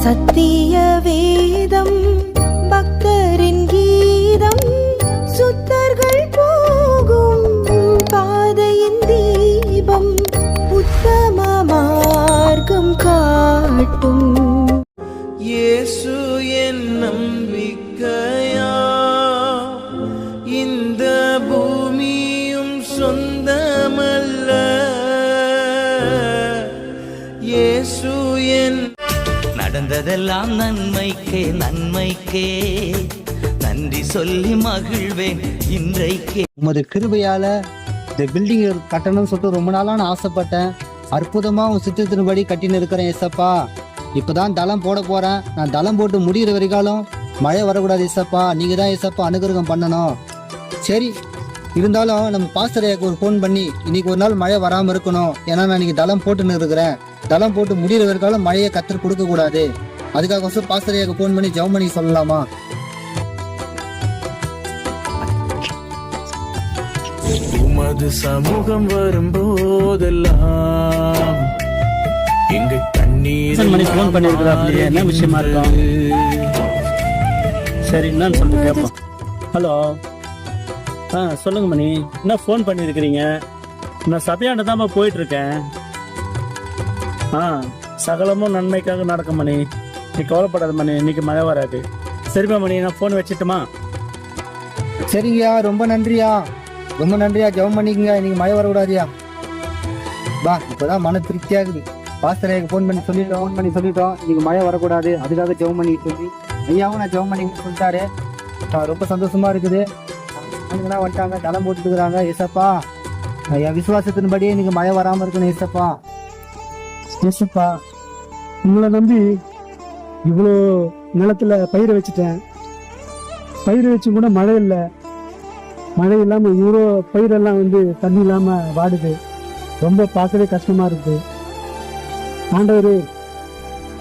சத்திய வேதம் பக்தரின் கீதம் சுத்தர்கள் போகும் பாதையின் தீபம் உத்தம மார்க்கம் காட்டும். இயேசு என் நம்பிக்கையா, இந்த பூமியும் சொந்தமல்ல. இயேசு என் நடந்ததெல்லாம் நன்மைக்கே நன்மைக்கே, நன்றி சொல்லி மகிழ்வேன் இன்றைக்கே. உமது கிருபையால இந்த பில்டிங் கட்டணும்னு சொல்லிட்டு ரொம்ப நாளா நான் ஆசைப்பட்டேன். அற்புதமா உன் சித்தத்தின்படி கட்டின்னு இருக்கிறேன் ஏசப்பா. இப்பதான் தளம் போட போறேன். நான் தளம் போட்டு முடிகிற வரைக்காலும் மழை வரக்கூடாது ஏசப்பா. நீங்க தான் ஏசப்பா அனுகிரகம் பண்ணணும். சரி, இருந்தாலும் நம்ம பாஸ்டரையாக்கு ஒரு ஃபோன் பண்ணி இன்னைக்கு ஒரு நாள் மழை வராமல் இருக்கணும், ஏன்னா நான் இன்னைக்கு தளம் போட்டுன்னு இருக்கிறேன், தளம் போட்டு முடிகிற வரைக்காலும் மழையை கத்தர் கொடுக்க கூடாது. அதுக்காக பாஸ்டரையாக்கு ஃபோன் பண்ணி ஜெபம் பண்ணி சொல்லலாமா? உமது சமூகம் வரும்போதெல்லாம் எங்க கண்ணீர் ஃபோன் பண்ணிருக்கிறாப்லையே, என்ன விஷயமா இருக்கும்? சரி, என்னன்னு சொல்லி கேட்போம். ஹலோ, சொல்லுங்க மணி, என்ன ஃபோன் பண்ணியிருக்கிறீங்க? நான் சபையாண்ட தான் போயிட்டு இருக்கேன். சகலமும் நன்மைக்காக நடக்கும் மணி, நீ கவலைப்படாத மணி, இன்னைக்கு மழை வராது. சரிப்பா மணி, நான் ஃபோன் வச்சுட்டுமா? சரிங்கய்யா, ரொம்ப நன்றியா, ரொம்ப நன்றியா. ஜெபம் பண்ணிக்கங்க, இன்னைக்கு மழை வரக்கூடாதியா. பா, இப்போதான் மன திருப்தியாகுது. பாஸ்டரையாக்கு ஃபோன் பண்ணி சொல்லிட்டோம் இன்னைக்கு மழை வரக்கூடாது, அதுக்காக ஜெபம் பண்ணி சொல்லி ஐயாவும் நான் ஜெபம் பண்ணி சொல்லிட்டாரு. ரொம்ப சந்தோஷமா இருக்குது. வந்துட்டாங்க, தளம் போட்டுட்டு இருக்கிறாங்க. ஏசப்பா, என் விசுவாசத்தின்படியே இன்னைக்கு மழை வராம இருக்கணும் ஏசப்பா. ஏசப்பா, உங்களை நம்பி இவ்வளோ நிலத்துல பயிரை வச்சுட்டேன். பயிர் வச்சு கூட மழை இல்லை. மழை இல்லாம இவ்வளோ பயிரெல்லாம் தண்ணி இல்லாம வாடுது. ரொம்ப பார்க்கவே கஷ்டமா இருக்கு. ஆண்டவரு,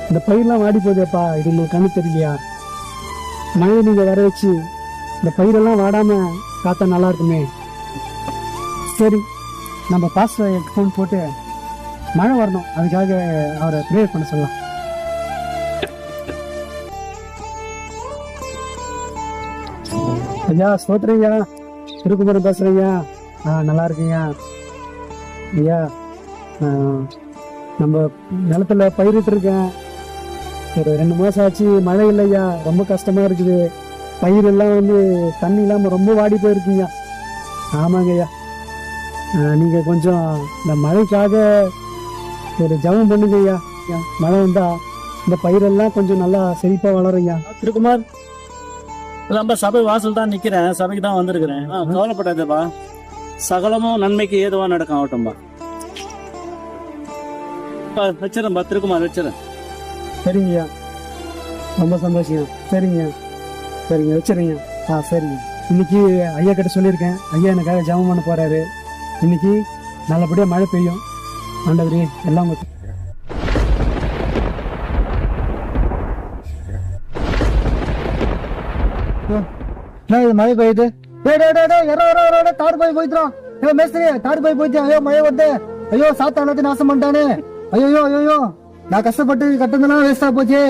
இந்த பயிரெல்லாம் வாடி போதேப்பா, இது உங்களுக்கு கண்ணு தெரியலையா? மழை நீங்க வர வச்சு இந்த பயிரெல்லாம் வாடாம காத்தா நல்லா இருக்குமே. சரி, நம்ம பாஸ்டர் ஃபோன் போட்டு மழை வரணும், அதுக்காக அவரை ப்ரேயர் பண்ண சொல்லலாம். ஐயா ஸ்தோத்திரய்யா, திருக்குமரன் பேசுறேயா. நல்லா இருக்குங்க ஐயா. நம்ம நிலத்துல பயிரிட்டு இருக்கேன். ஒரு 2 மாசம் ஆச்சு, மழை இல்லையா, ரொம்ப கஷ்டமா இருக்குது. பயிர் எல்லாம் தண்ணி இல்லாம ரொம்ப வாடி போயிருக்குங்க. ஆமாங்க ஐயா, நீங்க கொஞ்சம் இந்த மழைக்காக ஒரு ஜெபம் பண்ணுங்க ஐயா. மழை வந்தா இந்த பயிரெல்லாம் கொஞ்சம் நல்லா செழிப்பா வளருங்க. திருக்குமார், நம்ம சபை வாசல் தான் நிக்கிறேன், சபைக்கு தான் வந்திருக்கிறேன். கவலைப்படாதப்பா, சகலமும் நன்மைக்கு ஏதுவா நடக்கும் ஆகட்டும்பா. வச்சிடறேன்பா திருக்குமார், வச்சிடறேன். சரிங்கய்யா, ரொம்ப சந்தோஷம். சரிங்க சரிங்க, வச்சிருங்க. சரிங்க. இன்னைக்கு ஐயா கிட்ட சொல்லியிருக்கேன், ஐயா எனக்காக ஜெபம் பண்ண போறாரு. இன்னைக்கு நல்லபடியா மழை பெய்யும். ஆண்டவரே, எல்லாம் மழை பெய்யுது. தாடு போய் போயிட்டோம். மேஸ்திரி, தாடு போய் போயிட்டு. ஐயோ மழை வந்து, ஐயோ சாத்தானத்தை நாசம் பண்ணிட்டானே. ஐயோ ஐயோ, நான் கஷ்டப்பட்டு கட்டந்தெல்லாம் வேஸ்டா போச்சு.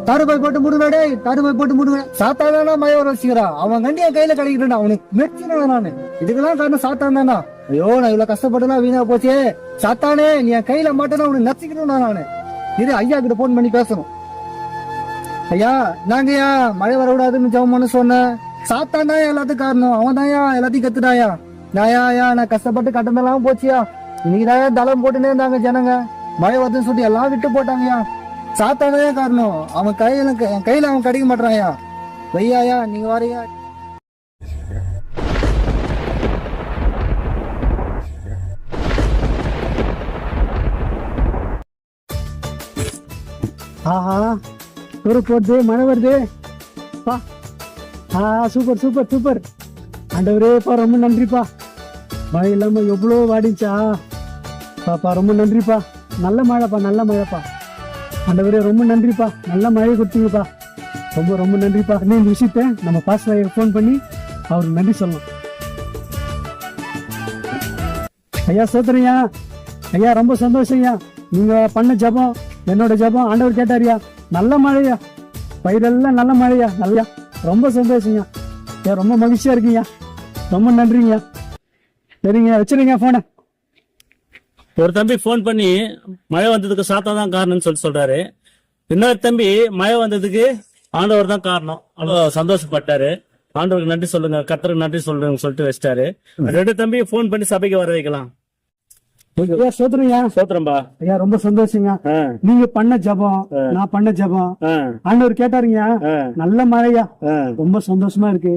தாடு போய் போட்டு முடுவேடே, தாடு போய் போட்டு முடுவேன். சாத்தானா மழை வர வச்சுக்கிறான். அவன் கண்டி என் கையில கிடைக்கிட்டு அவனுக்கு மெச்சினா நானு. இதுக்கெல்லாம் காரணம் சாத்தான் தானா? ஐயோ, நான் இவ்வளவு கஷ்டப்பட்டுலாம் வீணா போச்சு. சாத்தானே, நீ என் கையில மாட்டேன்னா உனக்கு நச்சுக்கணும் நானு. இது ஐயா கிட்ட போன் பண்ணி பேசணும். ஐயா, நாங்கய்யா மழை வரக்கூடாதுன்னு ஜெபம் பண்ண சொன்னேன். சாத்தான் தான் எல்லாத்துக்கும் காரணம். அவன் தான்யா எல்லாத்தையும் கத்துட்டாயா. நான் கஷ்டப்பட்டு கட்டணெல்லாம் போச்சியா. இன்னைக்குதான் தளம் போட்டுனே இருந்தாங்க ஜனங்க. மழை வருதுன்னு சொல்லி எல்லாம் விட்டு போட்டாங்கயா. சாத்தானே காரணம். அவன் என் கையில அவன் கிடைக்க மாட்டான்யா. வையாயா, நீங்க வாரியா. ஆஹா, ஒரு போடுது, மழை வருது. Super super super. ஆண்டவரேப்பா, ரொம்ப நன்றிப்பா. மழை இல்லாம எவ்வளோ வாடிச்சா பாப்பா, ரொம்ப நன்றிப்பா. நல்ல மழைப்பா, நல்ல மழைப்பா. ஆண்டவரே, ரொம்ப நன்றிப்பா. நல்ல மழை கொடுத்தீங்கப்பா. ரொம்ப ரொம்ப நன்றிப்பா. இந்த விஷயத்த நம்ம பாஸ்டர் ஃபோன் பண்ணி அவருக்கு நன்றி சொல்லலாம். ஐயா சோதரையா, ஐயா ரொம்ப சந்தோஷம் ஐயா. நீங்க பண்ண ஜபம், என்னோட ஜபம் ஆண்டவர் கேட்டாரியா. நல்ல மழையா, பயிரெல்லாம் நல்ல மழையா, நல்லா ரொம்ப சந்தோஷங்க. ரொம்ப மகிழ்ச்சியா இருக்கீங்க. ரொம்ப நன்றிங்க. சரிங்க, வச்சிருங்க போன. ஒரு தம்பி ஃபோன் பண்ணி மழை வந்ததுக்கு சாத்தா தான் காரணம்னு சொல்றாரு. இன்னொரு தம்பி மழை வந்ததுக்கு ஆண்டவர் தான் காரணம், அவ்வளோ சந்தோஷப்பட்டாரு. ஆண்டவருக்கு நன்றி சொல்லுங்க, கர்த்தருக்கு நன்றி சொல்லுங்க சொல்லிட்டு வச்சிட்டாரு. 2 தம்பி ஃபோன் பண்ணி சபைக்கு வர வைக்கலாம். ஐயா சோத்திரங்க. சோத்திரம்பா. ஐயா ரொம்ப சந்தோஷங்க. நீங்க பண்ண ஜபம், நான் பண்ண ஜபம் ஆண்டவர் கேட்டாருங்க. நல்ல மழையா, ரொம்ப சந்தோஷமா இருக்கு.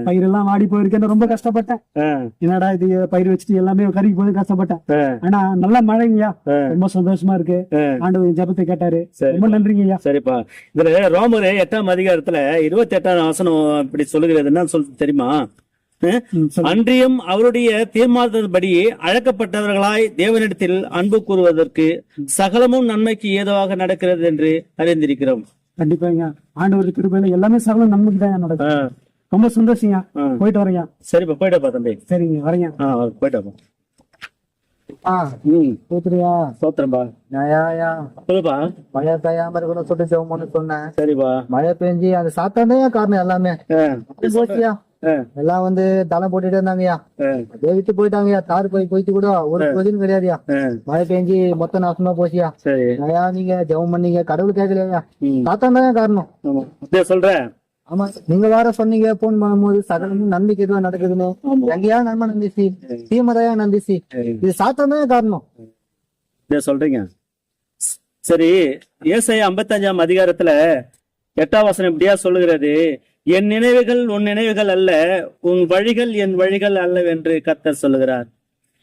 பயிரெல்லாம் வாடி போயிருக்கு, ரொம்ப கஷ்டப்பட்டேன். என்னடா இது பயிர் வச்சுட்டு எல்லாமே கருகி போய் கஷ்டப்பட்டேன். ஆனா நல்ல மழைங்கய்யா, ரொம்ப சந்தோஷமா இருக்கு. ஆண்டவர் ஜபத்தை கேட்டாரு. ரொம்ப நன்றிங்க ஐயா. சரிப்பா. இதுல ரோமர் 8ஆம் அதிகாரத்துல 28ஆம் வசனம் இப்படி சொல்லுகிறது என்ன சொல்லு தெரியுமா? அன்றியும் அவருடைய தீர்மானத்தின்படி அழைக்கப்பட்டவர்களாய் தேவனிடத்தில் அன்பு கூறுவதற்கு சகலமும் நன்மைக்கு ஏதுவாக நடக்கிறது என்று அறிந்திருக்கிறோம். கண்டிப்பாங்க. ஆண்டவர் கிருபையில எல்லாமே சகலம் நன்மைக்கு தான் நடக்கும். ரொம்ப சந்தோஷங்க. போயிட்டு வரேங்க. சரிப்பா, போயிட்டப்பா தம்பி. சரிங்க, வரேங்க. போயிட்டப்பா. சோத்திரியா. சோத்திரம்பா. சொல்லுப்பா. மழை பெய்யாம இருக்கணும் சொல்லிட்டு ஜெபம்னு சொன்னேன். சரிப்பா. மழை பெஞ்சு அந்த சாத்தான் தான் காரணம் எல்லாமே. போச்சியா, எல்லாம் வந்து தளம் போட்டுட்டு இருந்தாங்கய்யா, அதே விட்டு போயிட்டாங்கய்யா. தார் போயிட்டு கூட ஒரு பிரயோஜனம் கிடையாதுயா. மழை பெஞ்சு மொத்த நாசமா போச்சியா. ஐயா நீங்க ஜெபம் பண்ணீங்க, கடவுள் கேட்கலையா, சாத்தான் தான் காரணம் சொல்றேன். ஆமா, நீங்க வேற சொன்னீங்க போன் பண்ணும்போது சகலமும் நன்மைக்கு எதுவும் நடக்குதுன்னு. எங்கயா நன்மை நந்திச்சு, தீமதையா நந்திச்சு, இது சாத்தான் தான் காரணம் சொல்றீங்க. சரி, ஏசாயா 55ஆம் அதிகாரத்துல 8ஆம் வசனம் இப்படியா சொல்லுகிறது? என் நினைவுகள் உன் நினைவுகள் அல்ல, உன் வழிகள் என் வழிகள் அல்லவென்று கர்த்தர் சொல்லுகிறார்.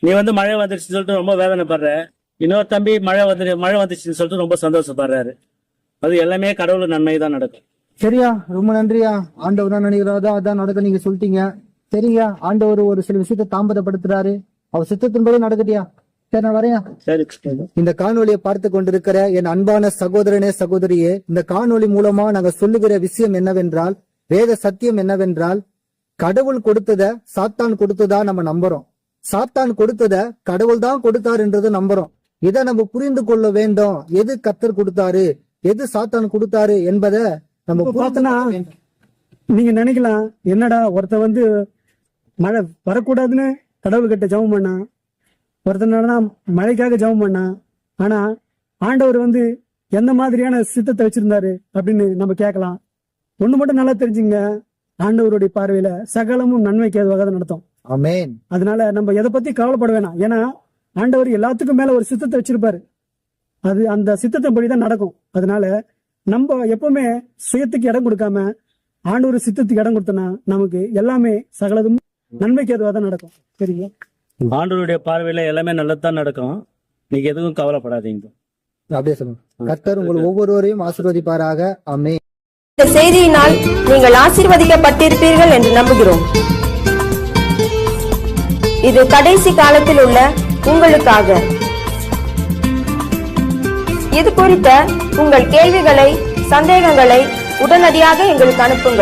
நீ வந்து மழை வந்துருச்சுன்னு சொல்லிட்டு ரொம்ப வேதனைப்படுற. இன்னொரு தம்பி மழை வந்துச்சுன்னு சொல்லிட்டு ரொம்ப சந்தோஷப்படுறாரு. அது எல்லாமே கடவுள் நன்மை தான் நடக்கும். சரியா, ரொம்ப நன்றியா. ஆண்டவர் தான் நினைக்கிறதோ அதான் நடக்க நீங்க சொல்லிட்டீங்க. சரிங்க, ஆண்டவர் ஒரு சில விஷயத்த தாமதப்படுத்துறாரு, அவர் சித்தத்தின்படி நடக்கட்டியா. சரி, நான் வரையா. சரி. இந்த காணொலியை பார்த்து கொண்டிருக்கிற என் அன்பான சகோதரனே சகோதரியே, இந்த காணொலி மூலமா நாங்க சொல்லுகிற விஷயம் என்னவென்றால், வேத சத்தியம் என்னவென்றால், கடவுள் கொடுத்தத சாத்தான் கொடுத்ததா நம்ம நம்புறோம், சாத்தான் கொடுத்தத கடவுள் தான் கொடுத்தார் என்றது நம்புறோம். இதை நம்ம புரிந்து கொள்ள வேண்டும். எது கர்த்தர் கொடுத்தாரு, எது சாத்தான் கொடுத்தாரு என்பதை நம்ம பார்த்தனா நீங்க நினைக்கலாம், என்னடா ஒருத்த வந்து மழை வரக்கூடாதுன்னு கடவுள் கிட்ட ஜெபம் பண்ணா, ஒருத்தனா மழைக்காக ஜெபம் பண்ணா. ஆனா ஆண்டவர் வந்து எந்த மாதிரியான சித்தத்தை வச்சிருந்தாரு அப்படின்னு நம்ம கேட்கலாம். ஒண்ணு மட்டும் நல்லா தெரிஞ்சுங்க, ஆண்டவருடைய பார்வையில சகலமும் நன்மைக்கு ஏதுவாக தான் நடத்தும். ஆமென். அதனால நம்ம எதை பத்தி கவலைப்பட வேணாம். ஏன்னா ஆண்டவர் எல்லாத்துக்கும் மேல ஒரு சித்தத்தை வச்சிருப்பாரு, அது அந்த சித்தத்தின்படிதான் நடக்கும். அதனால நம்ம எப்பவுமே சுயத்துக்கு இடம் கொடுக்காம ஆண்டவர் சித்தத்துக்கு இடம் கொடுத்தோம்னா நமக்கு எல்லாமே சகலதும் நன்மைக்கு ஏதுவாக தான் நடக்கும். சரிங்களா? ஆண்டவருடைய பார்வையில எல்லாமே நல்லதுதான் நடக்கும். நீங்க எதுவும் கவலைப்படாதீங்க. அப்படியே சொல்லுங்க. கர்த்தர் உங்கள் ஒவ்வொருவரையும் ஆசீர்வதிப்பாராக. ஆமென். இந்த செய்தியினால் நீங்கள் ஆசீர்வதிக்கப்பட்டிருப்பீர்கள் என்று நம்புகிறோம். இது கடைசி காலத்தில் உள்ள உங்களுக்காக. இது குறித்த உங்கள் கேள்விகளை, சந்தேகங்களை உடனடியாக எங்களுக்கு அனுப்புங்கள்.